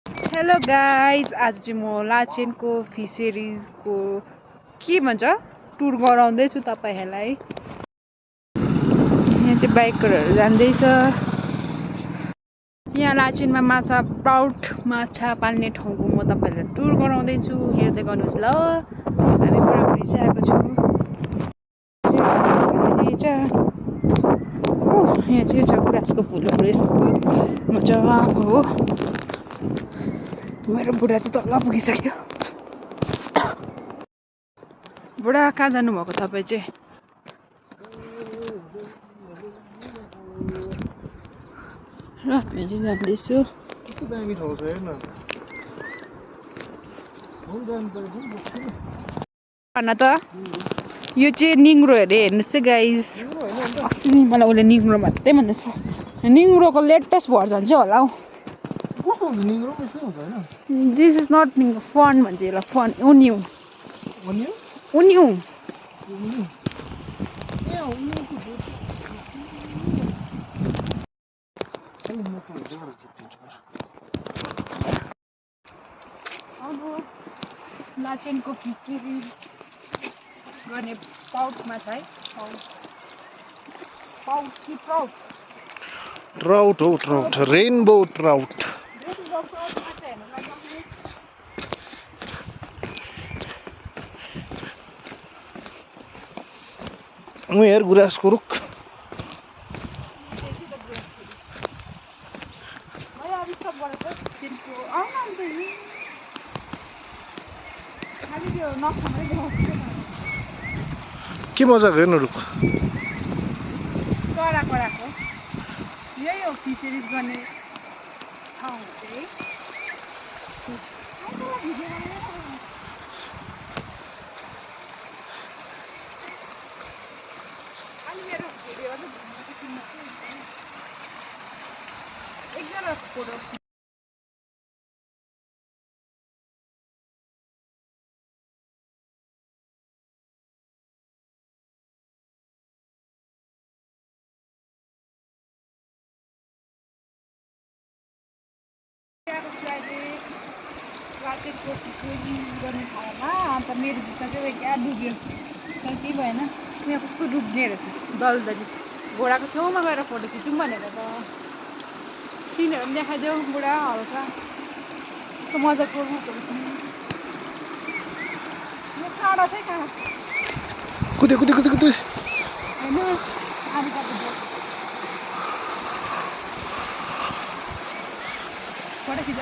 Hello guys, आज चाहिँ म लाचेनको फिसरिजको के भन्छ टुर गराउँदैछु तपाईँहरूलाई। यहाँ चाहिँ बाइकरहरू जाँदैछ। यहाँ लाचेनमा माछा पाल्ने ठाउँको म तपाईँहरूलाई टुर गराउँदैछु। हेर्दै गर्नुहोस् ल। हामी बुढाबुढी चाहिँ आएको छु। यहाँ चाहिँ छ गुराँसको फुलहरू यस्तो मजाको हो। मेरो बुढा चाहिँ तल पुगिसक्यो। बुढा कहाँ जानुभएको तपाईँ चाहिँ? र हामी चाहिँ जाँदैछु। भन त, यो चाहिँ निङ्ग्रो अरे। हेर्नुहोस् है गाइज, अस्ति नि मलाई उसले निङ्ग्रो मात्रै भन्दैछ। निङ्ग्रोको लेटेस्ट भर्जन चाहिँ होला हौ। दिस इज नट निङ्ग्रो, फन भन्छ यसलाई। फन उन्यु उन्यु अब लाचेनको फिसरी गर्ने पाउटमा छ है। पाउट कि ट्राउट? ट्राउट हो, ट्राउट, रेनबो ट्राउट। हेर गुराँसको रुख। के मजाको हेर्नु रुख। कराको यही हो फिसरिज गर्ने ठाउँ चाहिँ। एकजना फोटो लाचेनको फिसरिज गर्ने ठाउँमा। अन्त मेरो जुत्ता चाहिँ क्या डुब्यो, तर केही भएन। यहाँ कस्तो डुब्ने रहेछ दलदली। घोडाको छेउमा गएर फोटो खिचौँ भनेर त सिनहरू पनि देखाइदेऊ बुढा हल्का। कस्तो मजाको रुखहरू छ। यो टाढा चाहिँ कहाँ कुदे कुदे कुदे कुदे होइन आधी फोटो खिच।